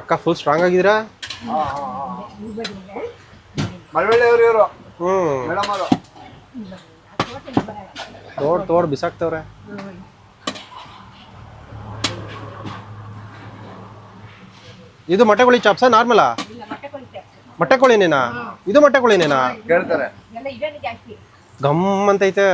ಅಕ್ಕ full strong ಆಗಿದ್ದೀರಾ? ಮಳವಳ್ಳಿಯವರು ತೋಡ್ ಬಿಸಾಕ್ತವ್ರೆ. ಇದು ಮೊಟ್ಟೆ ಕೋಳಿ ಚಾಪ್ಸಾ ನಾರ್ಮಲಾ? ಮೊಟ್ಟೆ ಕೋಳಿನೇನಾ ಇದು? ಮೊಟ್ಟೆ ಕೋಳಿನೇನಾ? ಕೇಳ್ತಾರೆ ಗಮ್ ಅಂತೈತೆ.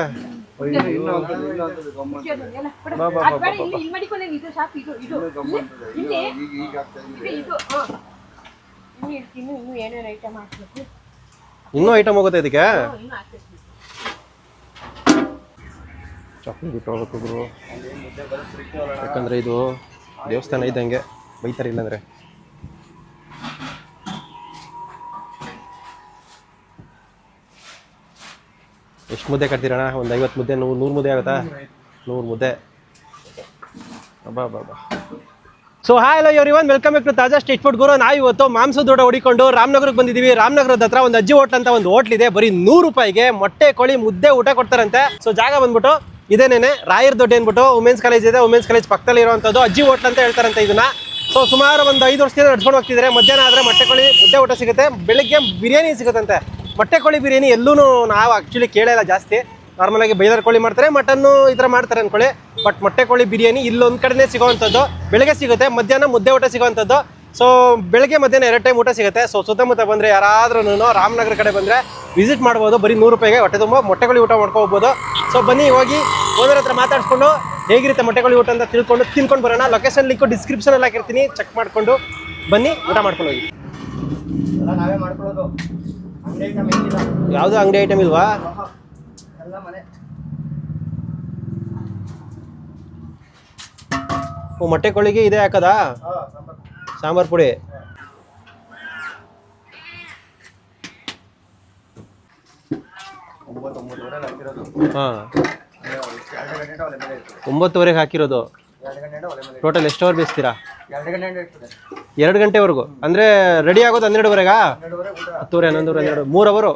ಇನ್ನೂ ಐಟಮ್ ಹೋಗುತ್ತೆ ಇದಕ್ಕೆ. ಚಾಕ್ಲೇಟ್ ಇಟ್ಕೋಬೇಕು ಗುರು, ಯಾಕಂದ್ರೆ ಇದು ದೇವಸ್ಥಾನ ಇದ್ದಂಗೆ ಬೈತಾರೆ ಇಲ್ಲಂದ್ರೆ. ಎಷ್ಟು ಮುದ್ದೆ ಕಟ್ತೀರಣ್ಣ? ಒಂದು 50 ಮುದ್ದೆ, 100 ಮುದ್ದೆ ಆಗುತ್ತಾ? 100 ಮುದ್ದೆ. ಬಾಬಾ. So hi hello everyone, welcome back to Taaza street food ಗುರು. ನಾವು ಇವತ್ತು ಮಾಂಸದ ಊಟ ಹೊಡಿಕೊಂಡು ರಾಮನಗರಕ್ಕೆ ಬಂದಿದ್ದೀವಿ. ರಾಮನಗರದ ಹತ್ರ ಒಂದು ಅಜ್ಜಿ ಹೋಟ್ಲ್ ಅಂತ ಒಂದು ಹೋಟ್ಲ್ ಇದೆ. ಬರೀ 100 ರೂಪಾಯಿಗೆ ಮೊಟ್ಟೆ ಕೋಳಿ ಮುದ್ದೆ ಊಟ ಕೊಡ್ತಾರಂತೆ. ಸೊ ಜಾಗ ಬಂದ್ಬಿಟ್ಟು ಇದೇನೇನೆ ರಾಯರ್ ದೊಡ್ಡ ಅಂದ್ಬಿಟ್ಟು ವುಮೆನ್ಸ್ ಕಾಲೇಜ್ ಇದೆ. ವುಮೆನ್ಸ್ ಕಾಲೇಜ್ ಪಕ್ಕದಲ್ಲಿ ಇರುವಂಥದ್ದು ಅಜ್ಜಿ ಹೋಟ್ಲ್ ಅಂತ ಹೇಳ್ತಾರಂತೆ ಇದನ್ನ. ಸೊ ಸುಮಾರು ಒಂದು 5 ವರ್ಷದಿಂದ ನಡ್ಸ್ಕೊಂಡು ಹೋಗ್ತಿದ್ದಾರೆ. ಮಧ್ಯಾಹ್ನ ಆದರೆ ಮೊಟ್ಟೆ ಕೋಳಿ ಮುದ್ದೆ ಊಟ ಸಿಗುತ್ತೆ, ಬೆಳಿಗ್ಗೆ ಬಿರಿಯಾನಿ ಸಿಗುತ್ತಂತೆ. ಮೊಟ್ಟೆ ಕೋಳಿ ಬಿರಿಯಾನಿ ಎಲ್ಲೂ ನಾವು ಆ್ಯಕ್ಚುಲಿ ಕೇಳಿಲ್ಲ ಜಾಸ್ತಿ. ನಾರ್ಮಲಾಗಿ ಬೈಲರ್ ಕೋಳಿ ಮಾಡ್ತಾರೆ, ಮಟನ್ನು ಈ ಥರ ಮಾಡ್ತಾರೆ ಅಂದ್ಕೊಳ್ಳಿ. ಬಟ್ ಮೊಟ್ಟೆ ಕೋಳಿ ಬಿರಿಯಾನಿ ಇಲ್ಲೊಂದು ಕಡೆನೇ ಸಿಗೋವಂಥದ್ದು. ಬೆಳಗ್ಗೆ ಸಿಗುತ್ತೆ, ಮಧ್ಯಾಹ್ನ ಮುದ್ದೆ ಊಟ ಸಿಗೋವಂಥದ್ದು. ಸೊ ಬೆಳಗ್ಗೆ ಮಧ್ಯಾಹ್ನ 2 ಟೈಮ್ ಊಟ ಸಿಗುತ್ತೆ. ಸೊ ಸುತ್ತಮುತ್ತ ಬಂದರೆ ಯಾರಾದ್ರೂ ರಾಮನಗರ ಕಡೆ ಬಂದರೆ ವಿಸಿಟ್ ಮಾಡ್ಬೋದು. ಬರೀ 100 ರೂಪಾಯಿಗೆ ಹೊಟ್ಟೆ ತುಂಬ ಮೊಟ್ಟೆ ಕೋಳಿ ಊಟ ಮಾಡ್ಕೋಬೋದು. ಸೊ ಬನ್ನಿ ಹೋಗಿ ಓನರ್ ಹತ್ರ ಮಾತಾಡಿಸ್ಕೊಂಡು ಹೇಗಿರುತ್ತೆ ಮೊಟ್ಟೆ ಕೋಳಿ ಊಟ ಅಂತ ತಿಳ್ಕೊಂಡು ಬರೋಣ. ಲೊಕೇಶನ್ ಲಿಂಕು ಡಿಸ್ಕ್ರಿಪ್ಷನಲ್ಲಿ ಹಾಕಿರ್ತೀನಿ, ಚೆಕ್ ಮಾಡಿಕೊಂಡು ಬನ್ನಿ ಊಟ ಮಾಡ್ಕೊಂಡು ಹೋಗಿ. ನಾವೇ ಮಾಡ್ಕೊಳ್ಳೋದು, ಯಾವುದೋ ಅಂಗಡಿ ಐಟಮ್ ಇಲ್ವಾ? ಓ ಮೊಟ್ಟೆ ಕೋಳಿಗೆ ಇದೆ ಹಾಕದಾ? ಸಾಂಬಾರ್ ಪುಡಿ. ಹಾಂ 9:30ಗೆ ಹಾಕಿರೋದು. ಟೋಟಲ್ ಎಷ್ಟು ಅವರ್ ಬೇಯಿಸ್ತೀರಾ? 2 ಗಂಟೆವರೆಗೂ. ಅಂದರೆ ರೆಡಿ ಆಗೋದು 12:30ಗಾ? 10:30, 11, 12, 3 ಅವರು.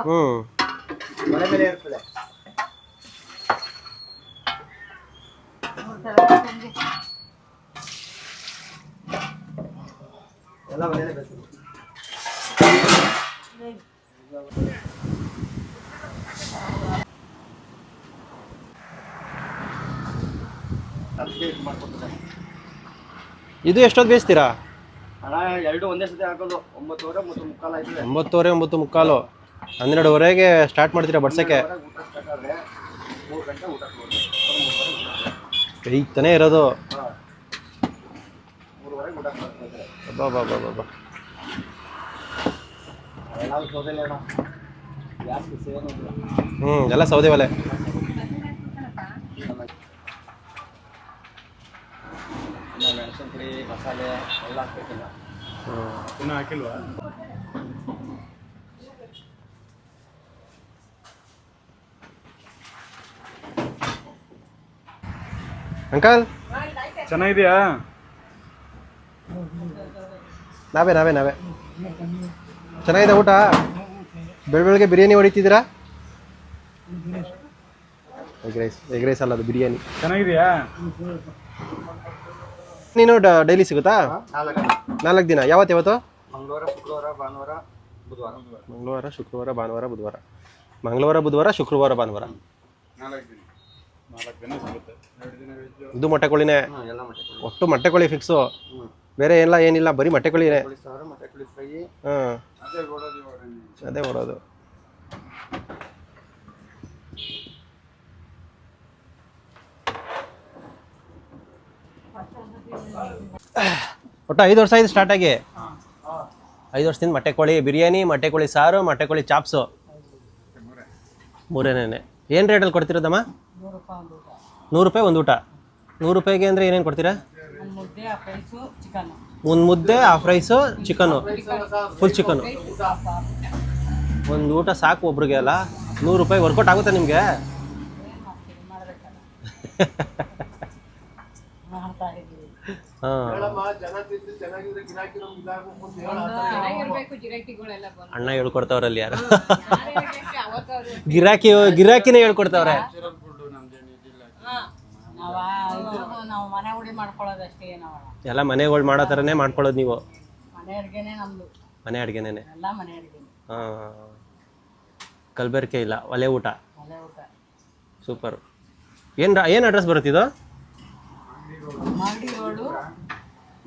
ಹ್ಞೂ ಇದು ಎಷ್ಟೊತ್ತು ಬೇಯಿಸ್ತೀರಾ? 2 ಒಂದೇ ಸತಿ ಹಾಕೋದು. 9:30 ಮತ್ತು 9:45 ಆಯ್ತದೆ. 9:30, 9:45, 12:00ವರೆಗೆ ಸ್ಟಾರ್ಟ್ ಮಾಡ್ತೀರಾ ಬಡ್ಸಕ್ಕೆ? ಬೇಯ್ತಾನೆ ಇರೋದು. ಬಾಬಾ ಎಲ್ಲ ಸೌದೆ ಒಲೆ. ಮೆಣಸಿನಕಾಯಿ ಮಸಾಲೆ ಎಲ್ಲ ಹಾಕ್ಬೇಕಿಲ್ಲ. ಇನ್ನೂ ಹಾಕಿಲ್ವಾ? ಅಂಕಲ್ ಚೆನ್ನಾಗಿದೆಯಾ? ನಾವೇ ಚೆನ್ನಾಗಿದೆ ಊಟ. ಬೆಳಗ್ಗೆ ಬಿರಿಯಾನಿ ಹೊಡಿತಿದ್ದೀರಾ? ಎಗ್ ರೈಸ್ ಅಲ್ಲ, ಅದು ಬಿರಿಯಾನಿ. ಚೆನ್ನಾಗಿದೆಯಾ? ನೀನು ಡೈಲಿ ಸಿಗುತ್ತಾ? 4 ದಿನ. ಯಾವತ್ತು? ಮಂಗಳವಾರ, ಶುಕ್ರವಾರ, ಭಾನುವಾರ, ಬುಧವಾರ. ಮಂಗಳವಾರ, ಶುಕ್ರವಾರ, ಭಾನುವಾರ, ಬುಧವಾರ. ಮಂಗಳವಾರ, ಬುಧವಾರ, ಶುಕ್ರವಾರ, ಭಾನುವಾರ. 4 ದಿನ ಸಿಗುತ್ತೆ. ಇದು ಮೊಟ್ಟೆ ಕೋಳಿನೇ? ಒಟ್ಟು ಮೊಟ್ಟೆ ಕೋಳಿ ಫಿಕ್ಸು, ಬೇರೆ ಏನಿಲ್ಲ, ಬರೀ ಮೊಟ್ಟೆ ಕೋಳಿನೇ. ಹಾಂ ಅದೇ ಬರೋದು. ಒಟ್ಟು 5 ವರ್ಷ ಆಯ್ತು ಸ್ಟಾರ್ಟ್ ಆಗಿ. 5 ವರ್ಷದಿಂದ ಮೊಟ್ಟೆ ಕೋಳಿ ಬಿರಿಯಾನಿ, ಮೊಟ್ಟೆ ಕೋಳಿ ಸಾರು, ಮೊಟ್ಟೆ ಕೋಳಿ ಚಾಪ್ಸು ಮೂರೇನೇ. ಏನು ರೇಟಲ್ಲಿ ಕೊಡ್ತಿರೋದಮ್ಮ? 100 ರೂಪಾಯಿ ಒಂದು ಊಟ. 100 ರೂಪಾಯಿಗೆ ಅಂದರೆ ಏನೇನು ಕೊಡ್ತೀರಾ? ಒಂದು ಮುದ್ದೆ, half rice, chicken, full chicken. ಒಂದು ಊಟ ಸಾಕು ಒಬ್ರಿಗೆ ಅಲ್ಲ? 100 ರೂಪಾಯಿ ವರ್ಕೌಟ್ ಆಗುತ್ತೆ ನಿಮಗೆ? ಅಣ್ಣ ಹೇಳ್ಕೊಡ್ತಾವ್ರಲ್ಲಿ ಯಾರು? ಗಿರಾಕಿನೇ ಹೇಳ್ಕೊಡ್ತಾವ್ರೆ. ನಾವು ಮನೆ ಉಡಿ ಮಾಡ್ಕೊಳ್ಳೋದಷ್ಟೇ ನಾವು. ಎಲ್ಲ ಮನೆಗಳು ಮಾಡೋ ಥರನೇ ಮಾಡ್ಕೊಳ್ಳೋದು ನೀವು? ಮನೆ ಅಡುಗೆನೇ ನಮ್ಮದು. ಮನೆ ಅಡುಗೆನೇ? ಎಲ್ಲ ಮನೆ ಅಡುಗೆ. ಹಾಂ, ಕಲಬೆರಕೆ ಇಲ್ಲ, ಒಲೆ ಊಟ. ಒಲೆ ಊಟ. ಸೂಪರ್. ಏನು ಅಡ್ರೆಸ್ ಬರುತ್ತಿದ್ದು?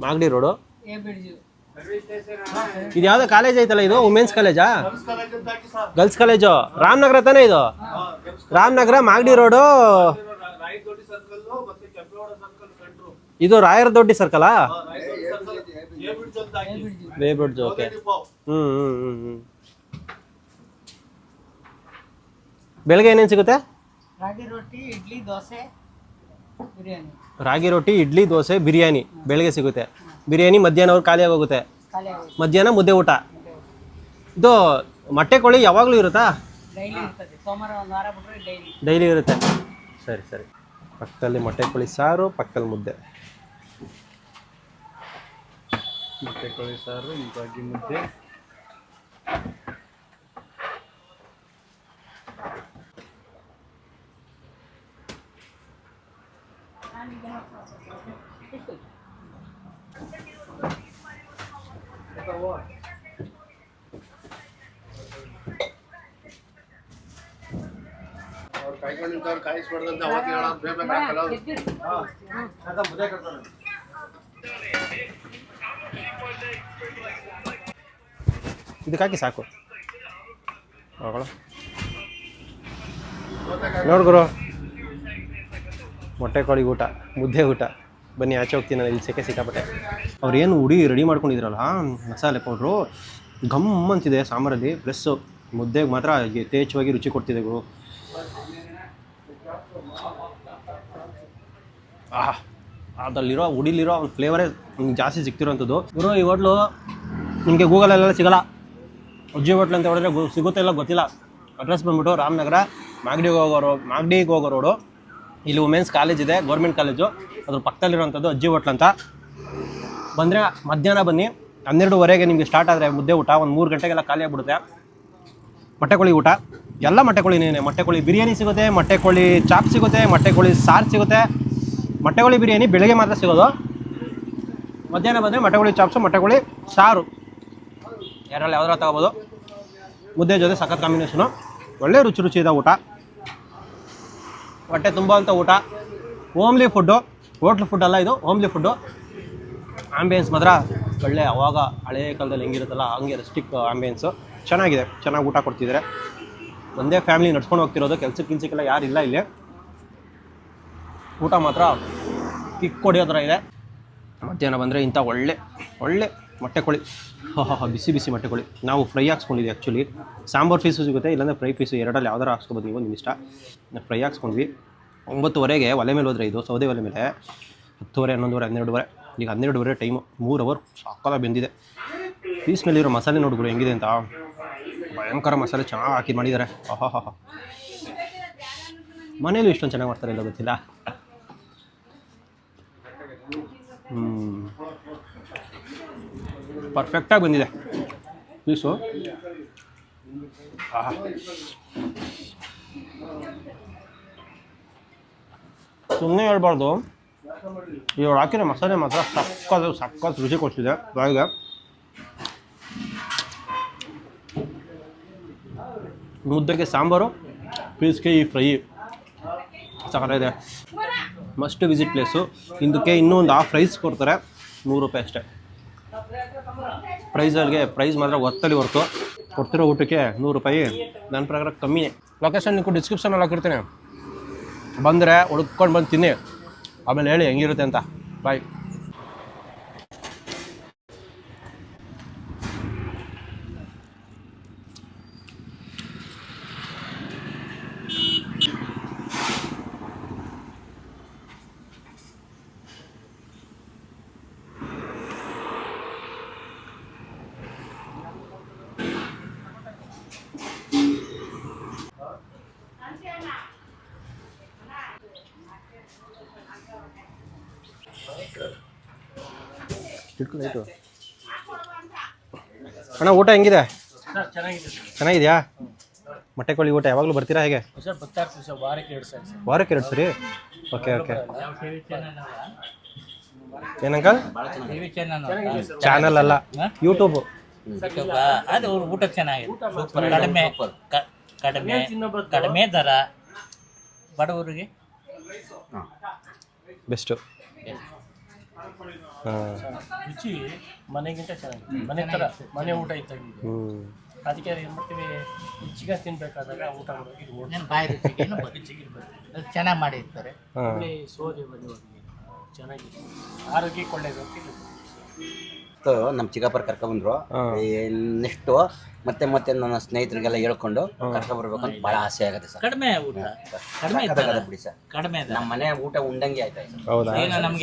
ಮಾಗಡಿ ರೋಡು. ಇದು ಯಾವುದೋ ಕಾಲೇಜ್ ಐತಲ್ಲ, ಇದು ವುಮೆನ್ಸ್ ಕಾಲೇಜಾ? Girls college. ರಾಮನಗರ ತಾನೇ ಇದು? ರಾಮನಗರ, ಮಾಗಡಿ ರೋಡು. ಇದು ರಾಯರ ದೊಡ್ಡಿ ಸರ್ಕಲಾ? ಬೇ ಬ್ರಿಡ್ಜ್. ಓಕೆ. ಬೆಳಗ್ಗೆ ಏನೇನು ಸಿಗುತ್ತೆ? ರಾಗಿ ರೊಟ್ಟಿ, ಇಡ್ಲಿ, ದೋಸೆ, ಬಿರಿಯಾನಿ. ರಾಗಿ ರೊಟ್ಟಿ, ಇಡ್ಲಿ, ದೋಸೆ, ಬಿರಿಯಾನಿ ಬೆಳಗ್ಗೆ ಸಿಗುತ್ತೆ. ಬಿರಿಯಾನಿ ಮಧ್ಯಾಹ್ನ ಅವ್ರು ಖಾಲಿಯಾಗಿ ಹೋಗುತ್ತೆ. ಮಧ್ಯಾಹ್ನ ಮುದ್ದೆ ಊಟ. ಇದು ಮೊಟ್ಟೆ ಕೋಳಿ ಯಾವಾಗಲೂ ಇರುತ್ತಾ? ಡೈಲಿ ಇರ್ತದೆ. ಸೋಮವಾರ ಒಂದು ವಾರ ಬಿಟ್ಟರೆ ಡೈಲಿ ಇರುತ್ತೆ. ಸರಿ ಸರಿ. ಪಕ್ಕದಲ್ಲಿ ಮೊಟ್ಟೆ ಕೋಳಿ ಸಾರು, ಪಕ್ಕದಲ್ಲಿ ಮುದ್ದೆ. ಮೊಟ್ಟೆ ಕೋಳಿ ಸಾರು, ರಾಗಿ ಮುದ್ದೆ. ಇದಕ್ಕಾಕಿ ಸಾಕು. ನೋಡ್ಗುರು, ಮೊಟ್ಟೆ ಕೋಳಿ ಊಟ, ಮುದ್ದೆ ಊಟ. ಬನ್ನಿ ಆಚೆ ಹೋಗ್ತೀನಿ ನಾನು, ಇಲ್ಲಿ ಸಿಕ್ಕಾಪಟ್ಟೆ. ಅವ್ರು ಏನು ಉಡಿ ರೆಡಿ ಮಾಡ್ಕೊಂಡಿದ್ರಲ್ಲ ಮಸಾಲೆ ಪೌಡ್ರು, ಘಮ್ ಅಂತಿದೆ ಸಾಂಬಾರಲ್ಲಿ. ಪ್ಲಸ್ ಮುದ್ದೆಗೆ ಮಾತ್ರ ಯಥೇಚ್ಛವಾಗಿ ರುಚಿ ಕೊಡ್ತಿದೆ ಗುರು. ಅದರಲ್ಲಿರೋ ಉಡಿಲಿರೋ ಒಂದು ಫ್ಲೇವರೇ ನಿಮ್ಗೆ ಜಾಸ್ತಿ ಸಿಗ್ತಿರೋಂಥದ್ದು ಗುರು. ಈ ಹೋಟ್ಲು ನಿಮಗೆ ಗೂಗಲಲ್ಲೆಲ್ಲ ಸಿಗೋಲ್ಲ. ಅಜ್ಜಿ ಹೋಟ್ಲು ಅಂತ ಹೇಳಿದ್ರೆ ಸಿಗುತ್ತೆ ಇಲ್ಲ ಗೊತ್ತಿಲ್ಲ. ಅಡ್ರೆಸ್ ಬಂದ್ಬಿಟ್ಟು ರಾಮನಗರ, ಮಾಗಡಿಗೆ ಹೋಗೋ ರೋಡು. ಇಲ್ಲಿ ವುಮೆನ್ಸ್ ಕಾಲೇಜ್ ಇದೆ, ಗೌರ್ಮೆಂಟ್ ಕಾಲೇಜು. ಅದ್ರ ಪಕ್ಕದಲ್ಲಿರೋಂಥದ್ದು ಅಜ್ಜಿ ಹೋಟ್ಲು ಅಂತ. ಬಂದರೆ ಮಧ್ಯಾಹ್ನ ಬನ್ನಿ, 12:30ಗೆ ನಿಮಗೆ ಸ್ಟಾರ್ಟ್ ಆದರೆ ಮುದ್ದೆ ಊಟ 1-3 ಗಂಟೆಗೆಲ್ಲ ಖಾಲಿ ಆಗಿಬಿಡುತ್ತೆ. ಮೊಟ್ಟೆ ಕೋಳಿ ಊಟ ಎಲ್ಲ ಮೊಟ್ಟೆ ಕೋಳಿನೇ. ಮೊಟ್ಟೆ ಕೋಳಿ ಬಿರಿಯಾನಿ ಸಿಗುತ್ತೆ, ಮೊಟ್ಟೆ ಕೋಳಿ ಚಾಪ್ ಸಿಗುತ್ತೆ, ಮೊಟ್ಟೆ ಕೋಳಿ ಸಾರು ಸಿಗುತ್ತೆ. ಮೊಟ್ಟೆ ಕೋಳಿ ಬಿರಿಯಾನಿ ಬೆಳಗ್ಗೆ ಮಾತ್ರ ಸಿಗೋದು. ಮಧ್ಯಾಹ್ನ ಬಂದರೆ ಮೊಟ್ಟೆ ಕೋಳಿ ಚಾಪ್ಸು, ಮೊಟ್ಟೆ ಕೋಳಿ ಸಾರು, ಯಾರಲ್ಲಿ ಯಾವ್ದಾರ ತಗೋಬೋದು. ಮುದ್ದೆ ಜೊತೆ ಸಖತ್ ಕಾಂಬಿನೇಷನು. ಒಳ್ಳೆ ರುಚಿ ಇದೆ ಊಟ. ಹೊಟ್ಟೆ ತುಂಬ ಅಂತ ಊಟ. ಹೋಮ್ಲಿ ಫುಡ್ಡು, ಹೋಟ್ಲು ಫುಡ್ ಅಲ್ಲ ಇದು, ಹೋಮ್ಲಿ ಫುಡ್ಡು. ಆಂಬಿಯನ್ಸ್ ಮಾತ್ರ ಒಳ್ಳೆ, ಅವಾಗ ಹಳೇ ಕಾಲದಲ್ಲಿ ಹೆಂಗಿರುತ್ತಲ್ಲ ಹಂಗೆ ರೆಸ್ಟಿಕ್ ಆಂಬಿಯನ್ಸು. ಚೆನ್ನಾಗಿದೆ, ಚೆನ್ನಾಗಿ ಊಟ ಕೊಡ್ತಿದ್ದಾರೆ. ಒಂದೇ ಫ್ಯಾಮಿಲಿ ನಡ್ಸ್ಕೊಂಡು ಹೋಗ್ತಿರೋದು, ಕೆಲ್ಸಕ್ಕೆಲ್ಲ ಯಾರಿಲ್ಲ ಇಲ್ಲಿ. ಊಟ ಮಾತ್ರ ಕಿಕ್ ಕೊಡಿಯೋ ಥರ ಇದೆ. ಮಧ್ಯಾಹ್ನ ಬಂದರೆ ಇಂಥ ಒಳ್ಳೆ ಮೊಟ್ಟೆ ಕೋಳಿ, ಬಿಸಿ ಬಿಸಿ ಮೊಟ್ಟೆ ಕೋಳಿ. ನಾವು ಫ್ರೈ ಹಾಕ್ಸ್ಕೊಂಡಿದ್ವಿ ಆ್ಯಕ್ಚುಲಿ. ಸಾಂಬಾರು ಪೀಸು ಸಿಗುತ್ತೆ, ಇಲ್ಲಾಂದರೆ ಫ್ರೈ ಪೀಸು, ಎರಡಲ್ಲಿ ಯಾವ್ದಾರು ಹಾಕ್ಸ್ಕೊಬೋದು ನೀವು, ನಿಮ್ಮ ಇಷ್ಟ. ಫ್ರೈ ಹಾಕ್ಸ್ಕೊಂಡ್ವಿ. 9:30ಗೆ ಒಲೆ ಮೇಲೆ ಹೋದರೆ, ಇದು ಸೌದೆ ಒಲೆ ಮೇಲೆ. 10:30, 11:00, 12:00. ಈಗ 12:30 ಟೈಮು. 3 ಅವರ್ ಸಾಕಾಗಿ ಬೆಂದಿದೆ. ಪೀಸ್ ಮೇಲಿರೋ ಮಸಾಲೆ ನೋಡ್ಬಿಡು ಹೆಂಗಿದೆ ಅಂತ. ಭಯಂಕರ ಮಸಾಲೆ ಚೆನ್ನಾಗಿ ಹಾಕಿ ಮಾಡಿದ್ದಾರೆ. ಮನೇಲಿ ಇಷ್ಟೊಂದು ಚೆನ್ನಾಗಿ ಮಾಡ್ತಾರೆ ಇಲ್ಲ ಗೊತ್ತಿಲ್ಲ. ಪರ್ಫೆಕ್ಟಾಗಿ ಬಂದಿದೆ ಪೀಸು. ಸುಮ್ಮನೆ ಹೇಳ್ಬಾರ್ದು, ಇವ್ರು ಹಾಕಿರೋ ಮಸಾಲೆ ಮಾತ್ರ ಸಕ್ಕತ್ ರುಚಿ ಕೊಡ್ತಿದೆ ಬಾಯಿಗೆ. ಮುದ್ದೆಗೆ ಸಾಂಬಾರು, ಪೀಸ್ಗೆ ಈ ಫ್ರೈ ಸಕ್ಕತ್ತಾಗಿದೆ. Must visit place. ಇದಕ್ಕೆ ಇನ್ನೂ ಒಂದು ಹಾಫ್ ರೈಸ್ ಕೊಡ್ತಾರೆ, 100 ರೂಪಾಯಿ ಅಷ್ಟೇ. ಪ್ರೈಸ್ ಮಾತ್ರ ಒತ್ತಲ್ಲಿ ಹೊರ್ತು. ಕೊಡ್ತಿರೋ ಊಟಕ್ಕೆ 100 ರೂಪಾಯಿ ನನ್ನ ಪ್ರಕಾರ ಕಮ್ಮಿನೇ. ಲೊಕೇಶನ್ ನೀವು ಡಿಸ್ಕ್ರಿಪ್ಷನಲ್ಲಿ ಹಾಕಿರ್ತೀನಿ, ಬಂದರೆ ಹುಡುಕೊಂಡು ಬಂದು ತಿನ್ನಿ, ಆಮೇಲೆ ಹೇಳಿ ಹೆಂಗಿರುತ್ತೆ ಅಂತ. ಬಾಯ್. ಅಣ್ಣ ಊಟ ಹೆಂಗಿದೆ? ಚೆನ್ನಾಗಿದೆಯಾ? ಮೊಟ್ಟೆ ಕೋಳಿ ಊಟ ಯಾವಾಗಲೂ ಬರ್ತೀರಾ ಹೇಗೆ? ಸರ್ ಬರ್ತಾ ಇರ್ತೀವಿ ಸರ್, ವಾರಕ್ಕೆ 2 ಸರಿ ಸರ್. ವಾರಕ್ಕೆ 2 ಸರಿ? Okay okay. ಏನಂಕಲ್? ಟಿವಿ ಚಾನಲ್ ಚಾನಲ್ ಅಲ್ಲ, ಯೂಟ್ಯೂಬ್. ಅದು ಊಟ ಚೆನ್ನಾಗಿದೆ, ಕಡಿಮೆ ಕಡಿಮೆ ಕಡಿಮೆ ದರ, ಬಡವರಿಗೆ ಬೆಸ್ಟು. ರುಚಿ ಮನೆಗಿಂತ ಚೆನ್ನಾಗಿದೆ, ಮನೆ ಥರ ಮನೆ ಊಟ ಇದ್ದಾಗಿದೆ. ಅದಕ್ಕೆ ಏನು ಮಾಡ್ತೀವಿ, ಚಿಕನ್ ತಿನ್ಬೇಕಾದಾಗ ಊಟ ಮಾಡೋಕೆ ಇದು ಏನು ಬಾಯಿ ರುಚಿಗೇನು ಚೆನ್ನಾಗಿ ಮಾಡಿರ್ತಾರೆ. ಒಳ್ಳೆ ಸೋದೆ ಬಂದವರಿಗೆ ಚೆನ್ನಾಗಿದೆ, ಆರೋಗ್ಯಕ್ಕೆ ಒಳ್ಳೇದು ಅಂತ ಇದು. ನಮ್ಮ ಚಿಕ್ಕಪ್ಪರು ಕರ್ಕೊಂಡ್ಬಂದ್ರು. ನೆಕ್ಸ್ಟು ಮತ್ತೆ ನನ್ನ ಸ್ನೇಹಿತರಿಗೆಲ್ಲ ಹೇಳ್ಕೊಂಡು ಕರ್ಕೊಂಡ್ಬರ್ಬೇಕು ಅಂತ ಭಾಳ ಆಸೆ ಆಗುತ್ತೆ ಸರ್. ಕಡಿಮೆ ಊಟ, ಕಡಿಮೆ ಬಿಡಿ ಸರ್, ಕಡಿಮೆ ನಮ್ಮ ಮನೆ ಊಟ ಉಂಡಂಗೆ ಆಯ್ತಾ ಹೌದಾ? ಏನು ನಮಗೆ